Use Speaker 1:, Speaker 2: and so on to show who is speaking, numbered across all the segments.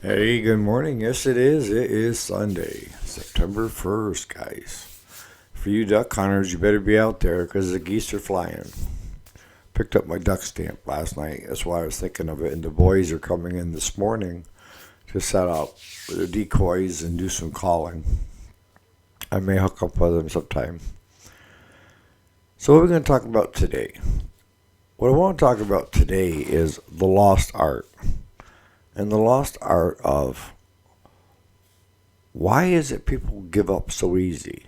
Speaker 1: Hey, good morning. Yes, it is. It is Sunday, September 1st, guys. For you duck hunters, you better be out there because the geese are flying. Picked up my duck stamp last night. That's why I was thinking of it. And the boys are coming in this morning to set up the decoys and do some calling. I may hook up with them sometime. So, what are we going to talk about today? What I want to talk about today is the lost art. And the lost art of why is it people give up so easy?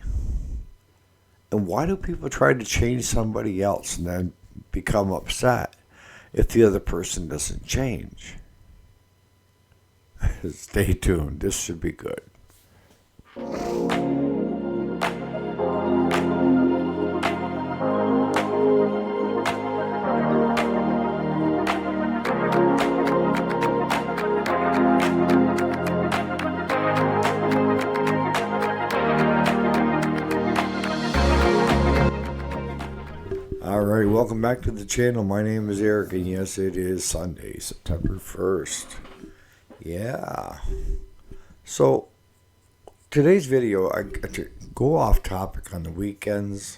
Speaker 1: And why do people try to change somebody else and then become upset if the other person doesn't change? Stay tuned. This should be good. Alright, welcome back to the channel. My name is Eric, and yes, it is Sunday, September 1st. Yeah. So, today's video, I got to go off topic on the weekends.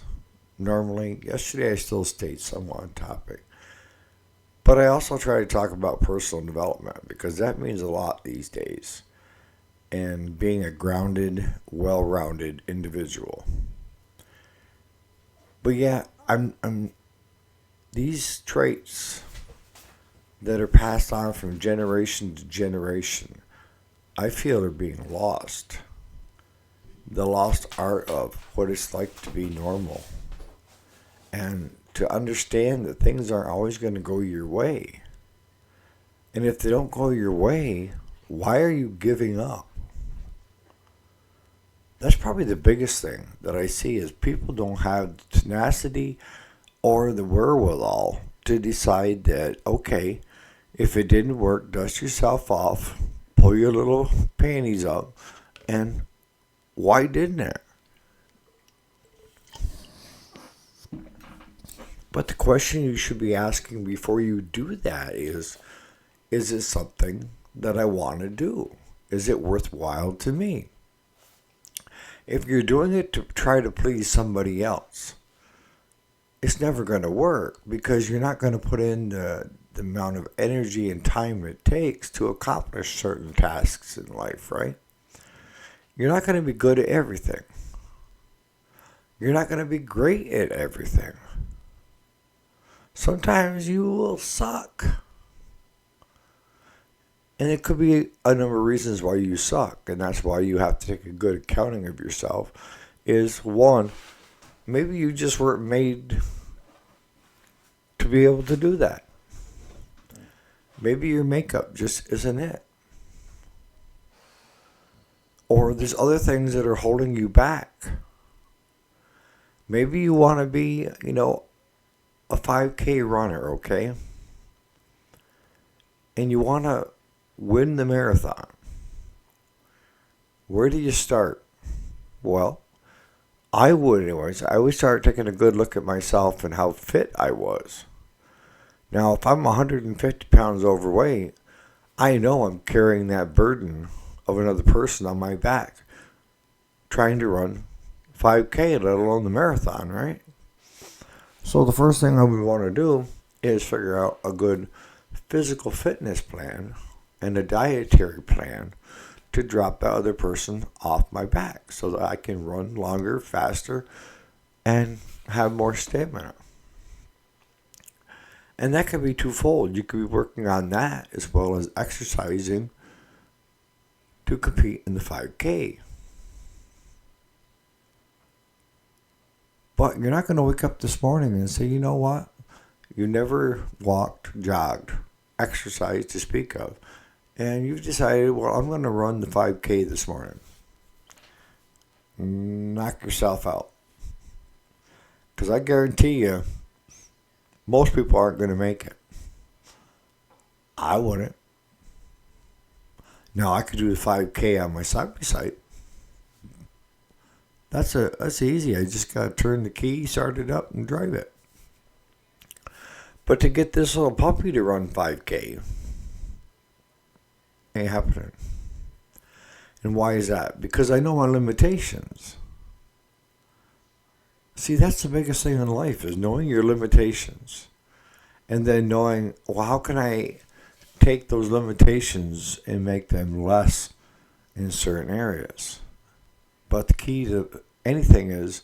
Speaker 1: Normally, yesterday I still stayed somewhat on topic. But I also try to talk about personal development because that means a lot these days. And being a grounded, well-rounded individual. But yeah, I'm these traits that are passed on from generation to generation, I feel are being lost. The lost art of what it's like to be normal. And to understand that things aren't always going to go your way. And if they don't go your way, why are you giving up? That's probably the biggest thing that I see is people don't have the tenacity or the wherewithal to decide that, okay, if it didn't work, dust yourself off, pull your little panties up, and why didn't it? But the question you should be asking before you do that is it something that I want to do? Is it worthwhile to me? If you're doing it to try to please somebody else, it's never going to work because you're not going to put in the amount of energy and time it takes to accomplish certain tasks in life, right? You're not going to be good at everything. You're not going to be great at everything. Sometimes you will suck. And it could be a number of reasons why you suck, and that's why you have to take a good accounting of yourself. Is one, maybe you just weren't made to be able to do that. Maybe your makeup just isn't it. Or there's other things that are holding you back. Maybe you want to be, a 5K runner, okay? And you want to win the marathon. Where do you start? Well, I would anyways. I would start taking a good look at myself and how fit I was. Now, if I'm 150 pounds overweight, I know I'm carrying that burden of another person on my back trying to run 5K, let alone the marathon, right? So the first thing I would want to do is figure out a good physical fitness plan and a dietary plan to drop the other person off my back so that I can run longer, faster, and have more stamina. And that can be twofold. You could be working on that as well as exercising to compete in the 5K. But you're not going to wake up this morning and say, you know what? You never walked, jogged, exercised to speak of. And you've decided, well, I'm going to run the 5K this morning. Knock yourself out. Because I guarantee you, most people aren't going to make it. I wouldn't. Now, I could do the 5K on my side-by-side. That's easy. I just got to turn the key, start it up, and drive it. But to get this little puppy to run 5K, ain't happening. And why is that? Because I know my limitations. See, that's the biggest thing in life, is knowing your limitations. And then knowing, well, how can I take those limitations and make them less in certain areas? But the key to anything is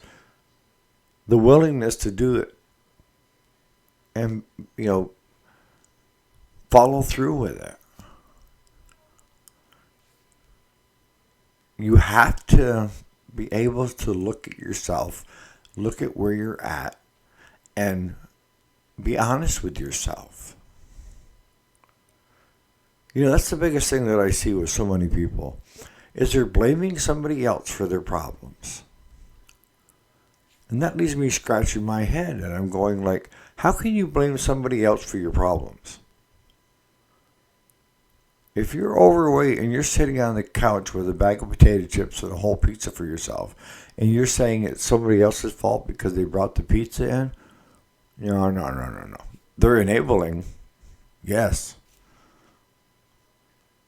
Speaker 1: the willingness to do it and, follow through with it. You have to be able to look at yourself, look at where you're at, and be honest with yourself. That's the biggest thing that I see with so many people, is they're blaming somebody else for their problems. And that leaves me scratching my head, and I'm going like, how can you blame somebody else for your problems? If you're overweight and you're sitting on the couch with a bag of potato chips and a whole pizza for yourself, and you're saying it's somebody else's fault because they brought the pizza in, no. They're enabling, yes.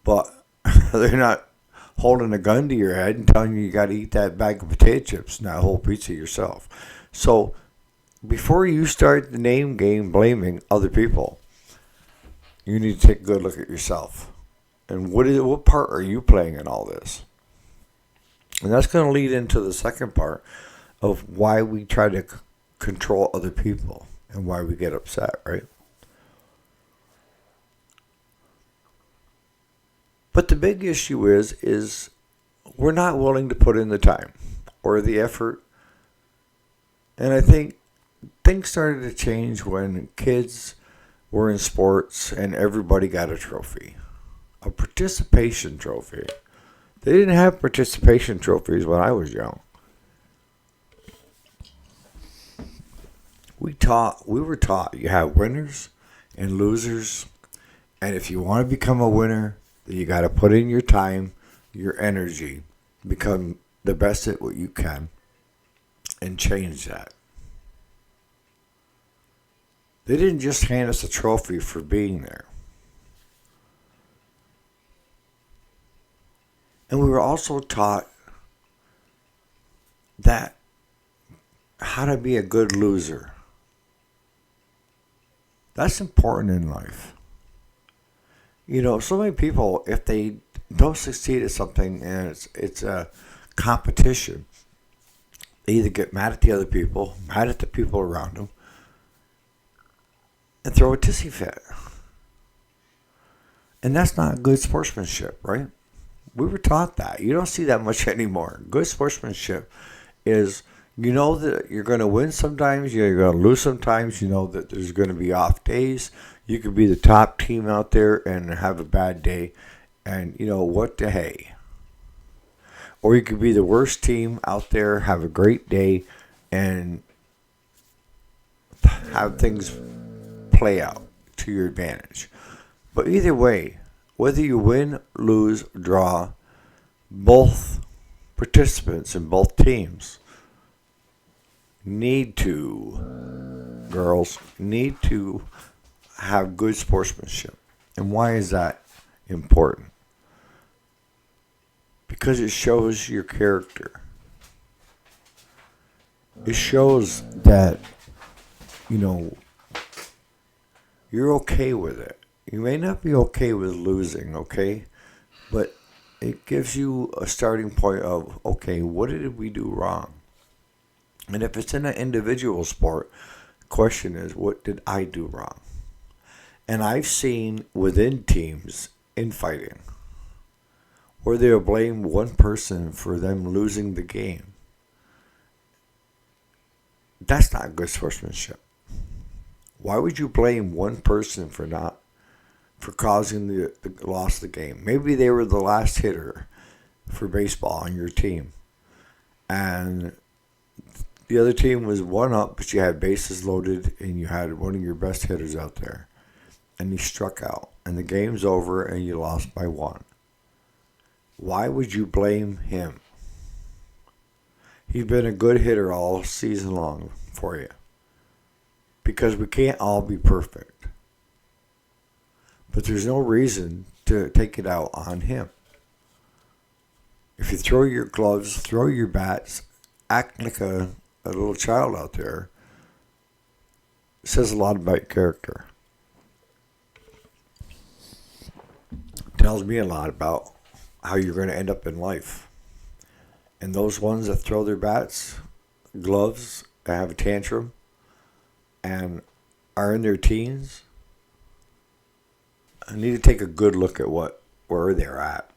Speaker 1: But they're not holding a gun to your head and telling you got to eat that bag of potato chips, not a whole pizza yourself. So before you start the name game blaming other people, you need to take a good look at yourself. And what part are you playing in all this? And that's going to lead into the second part of why we try to control other people and why we get upset, right? But the big issue is we're not willing to put in the time or the effort. And I think things started to change when kids were in sports and everybody got a trophy. A participation trophy. They didn't have participation trophies when I was young. We were taught you have winners and losers, and if you want to become a winner, then you got to put in your time, your energy, become the best at what you can, and change that. They didn't just hand us a trophy for being there. And we were also taught that how to be a good loser. That's important in life. So many people, if they don't succeed at something and it's a competition, they either get mad at the other people, mad at the people around them, and throw a tissy fit. And that's not good sportsmanship, right? We were taught that. You don't see that much anymore. Good sportsmanship is, that you're going to win sometimes, you're going to lose sometimes, that there's going to be off days. You could be the top team out there and have a bad day, and what the hey. Or you could be the worst team out there, have a great day, and have things play out to your advantage. But either way, whether you win, lose, draw, both participants in both teams girls need to have good sportsmanship. And why is that important? Because it shows your character. It shows that, you're okay with it. You may not be okay with losing, okay? But it gives you a starting point of, okay, what did we do wrong? And if it's in an individual sport, the question is, what did I do wrong? And I've seen within teams in fighting where they'll blame one person for them losing the game. That's not good sportsmanship. Why would you blame one person for causing the loss of the game? Maybe they were the last hitter for baseball on your team, and the other team was one up, but you had bases loaded and you had one of your best hitters out there, and he struck out, and the game's over and you lost by one. Why would you blame him? He's been a good hitter all season long for you, because we can't all be perfect. But there's no reason to take it out on him. If you throw your gloves, throw your bats, act like a little child out there, it says a lot about your character. It tells me a lot about how you're going to end up in life. And those ones that throw their bats, gloves, and have a tantrum, and are in their teens, I need to take a good look at where they're at.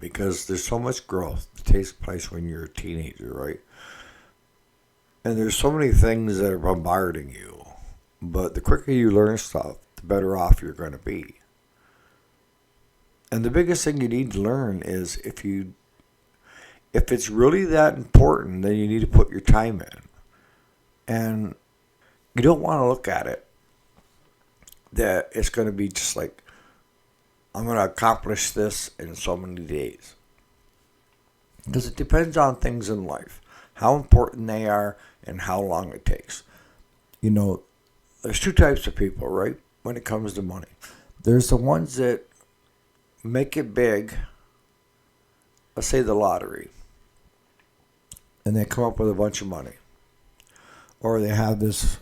Speaker 1: Because there's so much growth that takes place when you're a teenager, right? And there's so many things that are bombarding you. But the quicker you learn stuff, the better off you're going to be. And the biggest thing you need to learn is if it's really that important, then you need to put your time in. And you don't want to look at it that it's going to be just like, I'm going to accomplish this in so many days. Because it depends on things in life, how important they are and how long it takes. You know, there's two types of people, right, when it comes to money. There's the ones that make it big, let's say the lottery, and they come up with a bunch of money. Or they have this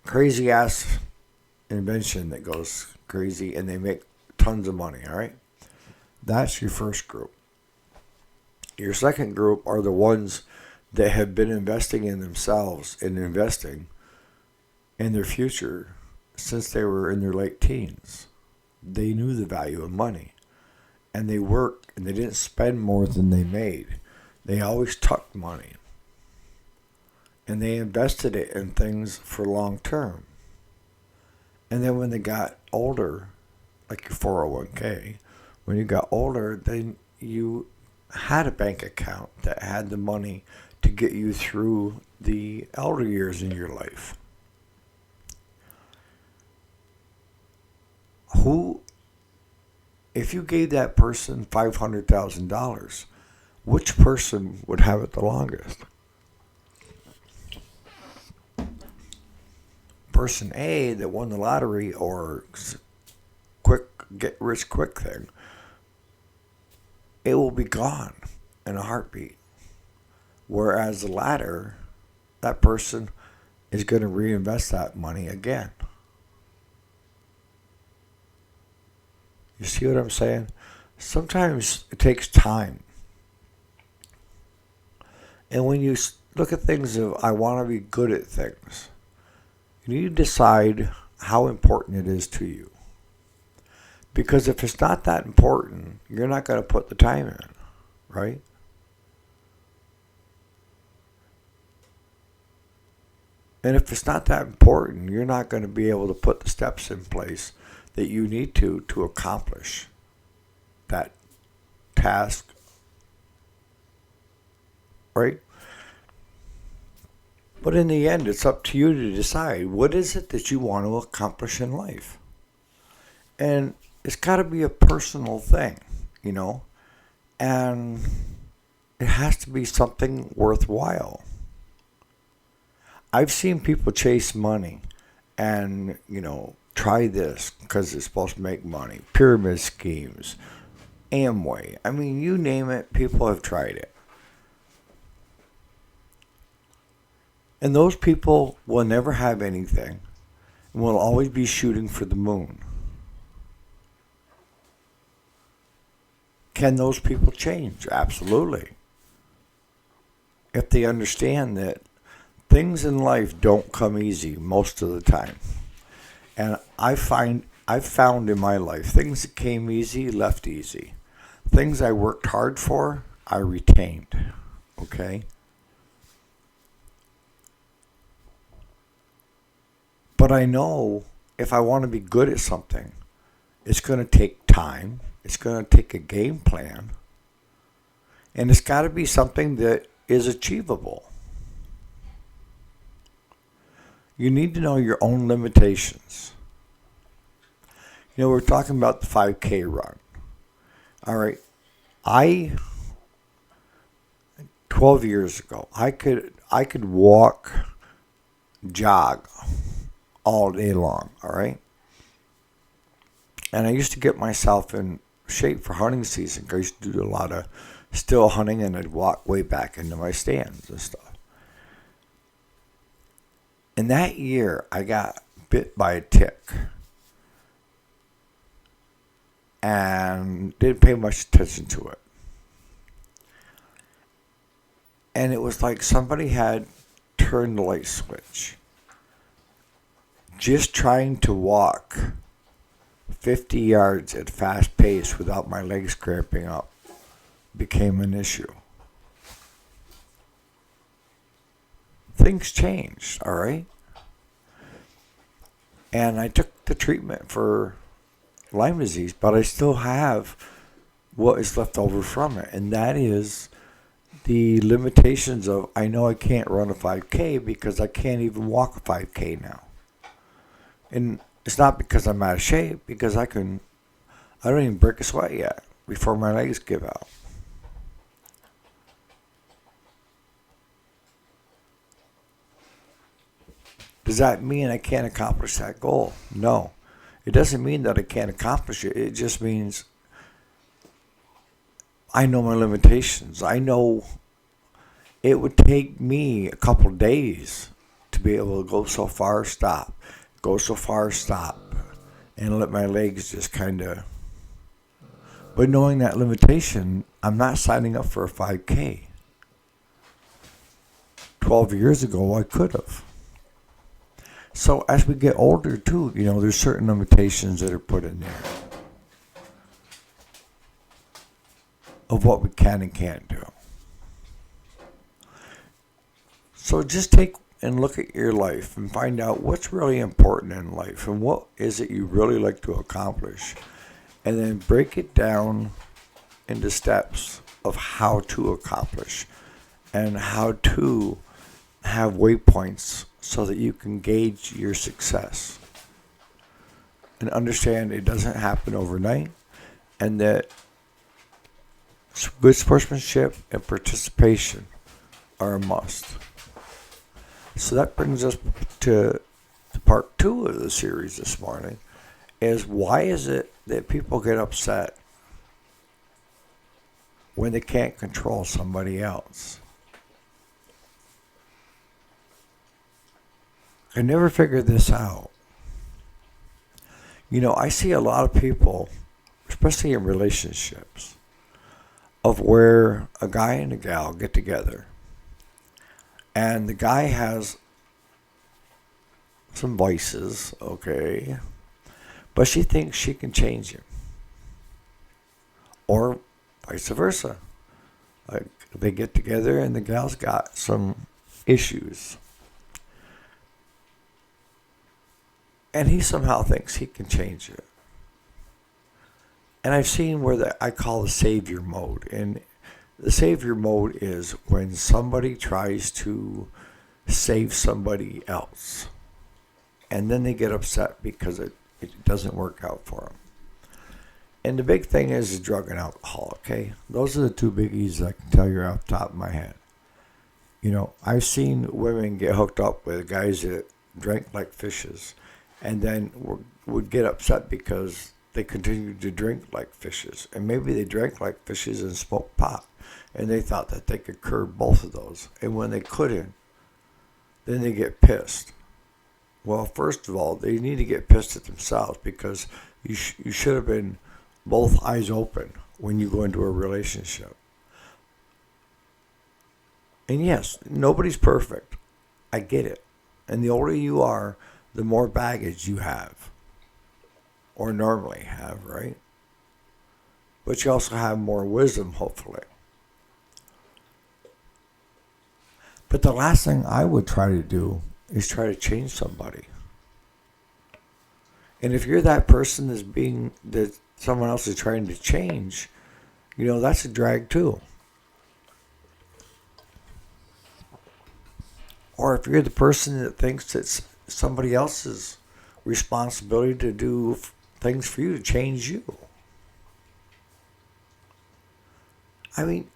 Speaker 1: crazy ass invention that goes crazy and they make tons of money, all right? That's your first group. Your second group are the ones that have been investing in themselves and investing in their future since they were in their late teens. They knew the value of money. And they worked and they didn't spend more than they made. They always tucked money. And they invested it in things for long term. And then when they got older, like your 401k, when you got older, then you had a bank account that had the money to get you through the elder years in your life. If you gave that person $500,000, which person would have it the longest? Person A that won the lottery or quick get rich quick thing, it will be gone in a heartbeat. Whereas the latter, that person is going to reinvest that money again. You see what I'm saying? Sometimes it takes time. And when you look at things of, I want to be good at things, you need to decide how important it is to you. Because if it's not that important, you're not going to put the time in, right? And if it's not that important, you're not going to be able to put the steps in place that you need to accomplish that task, right? But in the end, it's up to you to decide what is it that you want to accomplish in life. And it's got to be a personal thing, you know, and it has to be something worthwhile. I've seen people chase money and, you know, try this because it's supposed to make money. Pyramid schemes, Amway. I mean, you name it, people have tried it. And those people will never have anything and will always be shooting for the moon. Can those people change? Absolutely. If they understand that things in life don't come easy most of the time. And I've found in my life, things that came easy, left easy. Things I worked hard for, I retained. Okay? But I know if I want to be good at something, it's going to take time. It's going to take a game plan. And it's got to be something that is achievable. You need to know your own limitations. You know, we're talking about the 5K run. All right. 12 years ago, I could walk, jog all day long, all right? And I used to get myself in shape for hunting season. I used to do a lot of still hunting, and I'd walk way back into my stands and stuff. And that year, I got bit by a tick. And didn't pay much attention to it. And it was like somebody had turned the light switch. Just trying to walk 50 yards at fast pace without my legs cramping up became an issue. Things changed, all right? And I took the treatment for Lyme disease, but I still have what is left over from it, and that is the limitations of, I know I can't run a 5K because I can't even walk a 5K now. And it's not because I'm out of shape, because I don't even break a sweat yet before my legs give out. Does that mean I can't accomplish that goal? No. It doesn't mean that I can't accomplish it. It just means I know my limitations. I know it would take me a couple of days to be able to go so far, stop, and let my legs just kind of. But knowing that limitation, I'm not signing up for a 5K. 12 years ago, I could have. So as we get older too, there's certain limitations that are put in there of what we can and can't do. So just take and look at your life and find out what's really important in life and what is it you really like to accomplish. And then break it down into steps of how to accomplish and how to have waypoints so that you can gauge your success. And understand it doesn't happen overnight, and that good sportsmanship and participation are a must. So that brings us to part 2 of the series this morning, is why is it that people get upset when they can't control somebody else? I never figured this out. I see a lot of people, especially in relationships, of where a guy and a gal get together, and the guy has some vices, okay, but she thinks she can change him. Or vice versa. Like, they get together and the gal's got some issues. And he somehow thinks he can change it. And I've seen where I call the savior mode. And the savior mode is when somebody tries to save somebody else. And then they get upset because it doesn't work out for them. And the big thing is drug and alcohol, okay? Those are the 2 biggies I can tell you off the top of my head. I've seen women get hooked up with guys that drank like fishes, and then would get upset because they continued to drink like fishes. And maybe they drank like fishes and smoked pot, and they thought that they could curb both of those. And when they couldn't, then they get pissed. Well, first of all, they need to get pissed at themselves, because you should have been both eyes open when you go into a relationship. And yes, nobody's perfect. I get it. And the older you are, the more baggage you have, or normally have, right? But you also have more wisdom, hopefully. But the last thing I would try to do is try to change somebody. And if you're that person that someone else is trying to change, that's a drag too. Or if you're the person that thinks it's somebody else's responsibility to do things for you, to change you. I mean,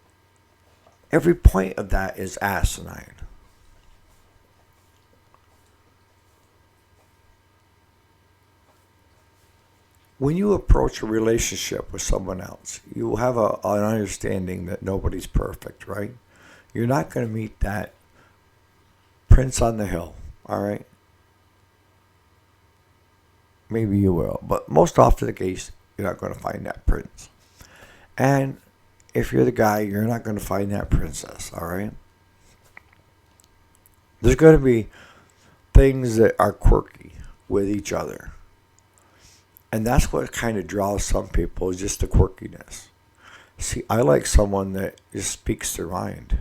Speaker 1: every point of that is asinine. when you approach a relationship with someone else, you have an understanding that nobody's perfect, right? You're not going to meet that prince on the hill, all right? Maybe you will, but most often the case, you're not going to find that prince. And if you're the guy, you're not going to find that princess, all right? There's going to be things that are quirky with each other. And that's what kind of draws some people, is just the quirkiness. See, I like someone that just speaks their mind.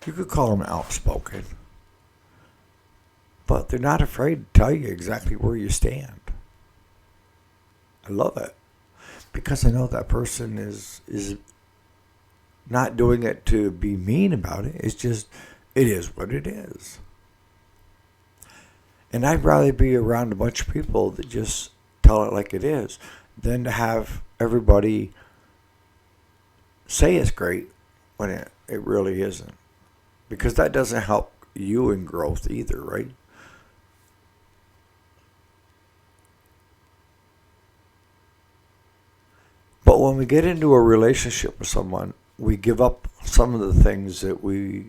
Speaker 1: You could call them outspoken, but they're not afraid to tell you exactly where you stand. I love it, because I know that person is not doing it to be mean about it. It's just, it is what it is. And I'd rather be around a bunch of people that just tell it like it is than to have everybody say it's great when it really isn't. Because that doesn't help you in growth either, right? But when we get into a relationship with someone, we give up some of the things that we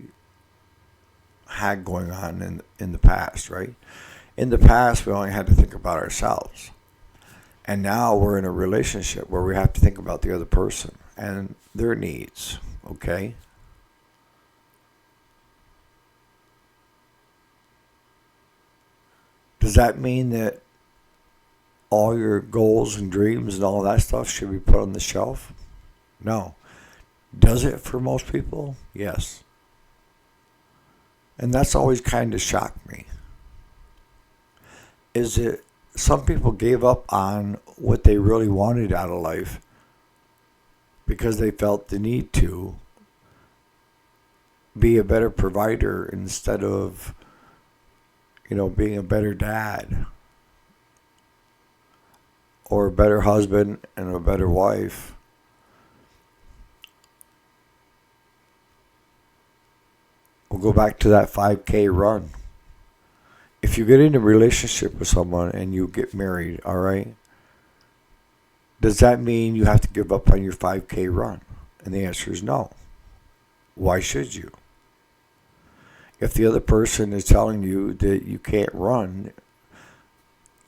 Speaker 1: had going on in the past, right? In the past, we only had to think about ourselves. And now we're in a relationship where we have to think about the other person and their needs, okay? Does that mean that all your goals and dreams and all that stuff should be put on the shelf? No. Does it for most people? Yes. And that's always kind of shocked me. Is that some people gave up on what they really wanted out of life because they felt the need to be a better provider instead of, being a better dad or a better husband and a better wife. We'll go back to that 5K run. If you get into a relationship with someone and you get married, all right, does that mean you have to give up on your 5K run? And the answer is no. Why should you? If the other person is telling you that you can't run,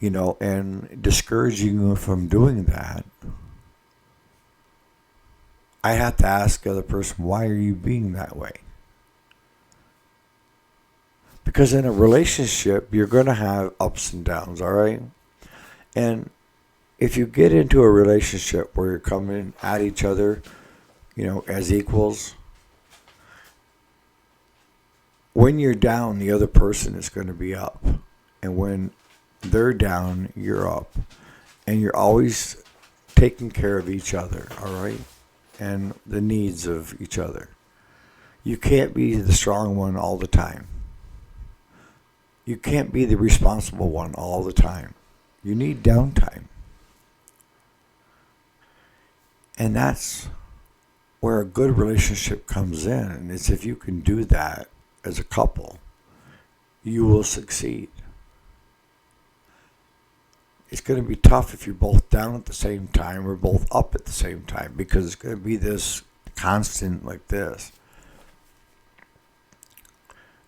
Speaker 1: and discouraging you from doing that, I have to ask the other person, why are you being that way? Because in a relationship, you're going to have ups and downs, all right? And if you get into a relationship where you're coming at each other, as equals, when you're down, the other person is going to be up. And when they're down, you're up. And you're always taking care of each other, all right? And the needs of each other. You can't be the strong one all the time. You can't be the responsible one all the time. You need downtime. And that's where a good relationship comes in. And it's if you can do that as a couple, you will succeed. It's going to be tough if you're both down at the same time or both up at the same time, because it's going to be this constant like this.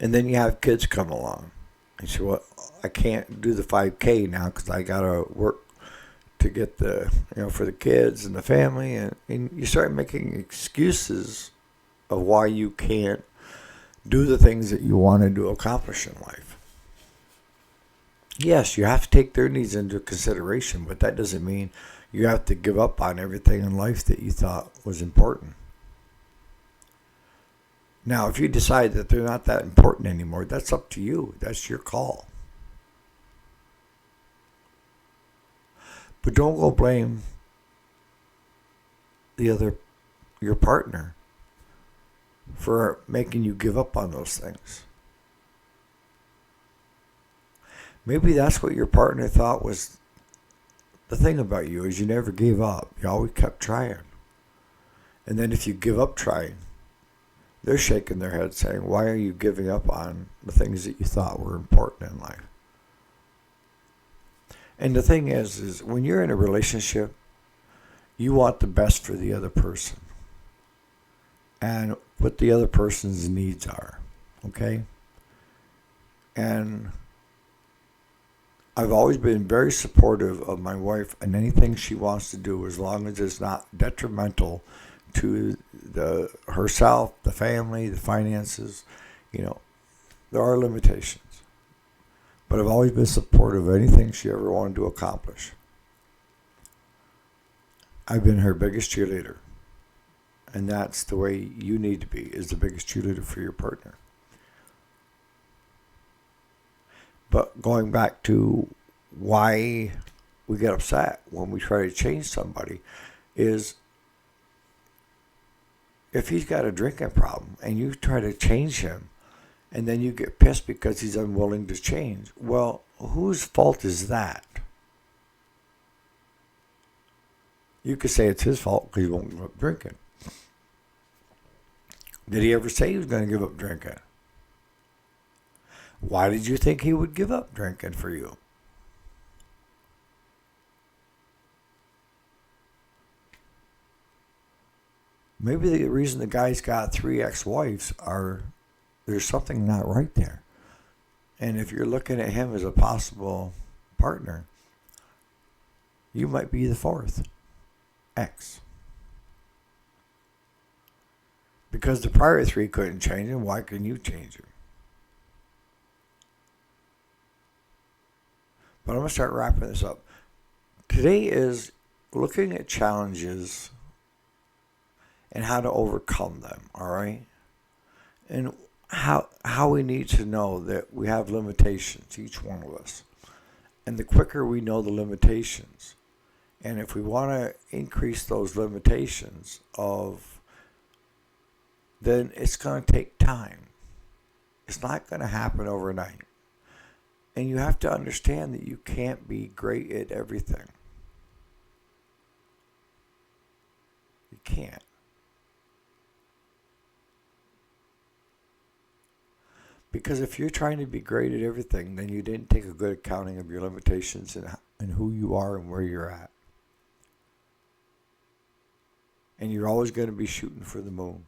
Speaker 1: And then you have kids come along. And say, well, I can't do the 5K now because I got to work to get the, for the kids and the family. And you start making excuses of why you can't do the things that you wanted to accomplish in life. Yes, you have to take their needs into consideration, but that doesn't mean you have to give up on everything in life that you thought was important. Now, if you decide that they're not that important anymore, that's up to you. That's your call. But don't go blame your partner for making you give up on those things. Maybe that's what your partner thought was the thing about you, is you never gave up. You always kept trying. And then if you give up trying, they're shaking their head saying, why are you giving up on the things that you thought were important in life? And the thing is when you're in a relationship, you want the best for the other person and what the other person's needs are. Okay? And I've always been very supportive of my wife and anything she wants to do as long as it's not detrimental to the herself, the family, the finances. You know, there are limitations. But I've always been supportive of anything she ever wanted to accomplish. I've been her biggest cheerleader. And that's the way you need to be, is the biggest cheerleader for your partner. But going back to why we get upset when we try to change somebody is if he's got a drinking problem and you try to change him and then you get pissed because he's unwilling to change, well, whose fault is that? You could say it's his fault because he won't give up drinking. Did he ever say he was going to give up drinking? Why did you think he would give up drinking for you? Maybe the reason the guy's got 3 ex-wives are there's something not right there. And if you're looking at him as a possible partner, you might be the 4th ex. Because the prior 3 couldn't change him, why can you change him? But I'm going to start wrapping this up. Today is looking at challenges and how to overcome them, all right? And how we need to know that we have limitations, each one of us. And the quicker we know the limitations, and if we want to increase those limitations then it's going to take time. It's not going to happen overnight. And you have to understand that you can't be great at everything. You can't. Because if you're trying to be great at everything, then you didn't take a good accounting of your limitations and who you are and where you're at. And you're always going to be shooting for the moon.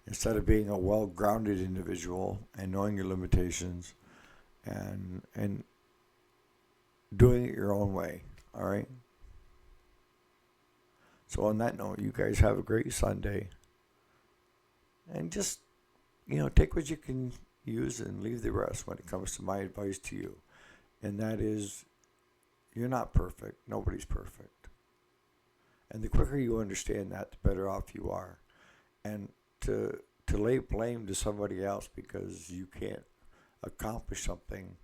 Speaker 1: Instead of being a well-grounded individual and knowing your limitations and doing it your own way, all right? So on that note, you guys have a great Sunday. And just, take what you can use and leave the rest when it comes to my advice to you. And that is, you're not perfect. Nobody's perfect. And the quicker you understand that, the better off you are. And to lay blame to somebody else because you can't accomplish something,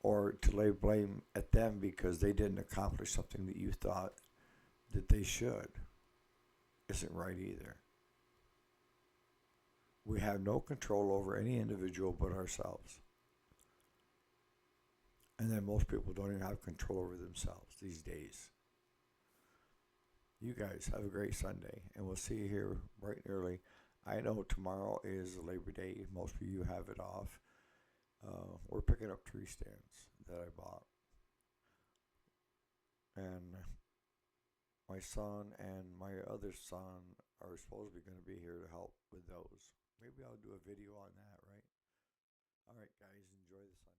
Speaker 1: or to lay blame at them because they didn't accomplish something that you thought that they should, isn't right either. We have no control over any individual but ourselves. And then most people don't even have control over themselves these days. You guys have a great Sunday, and we'll see you here bright and early. I know tomorrow is Labor Day. Most of you have it off. We're picking up tree stands that I bought. And my son and my other son are supposedly going to be here to help with those. Maybe I'll do a video on that, right? All right, guys, enjoy the Sunday.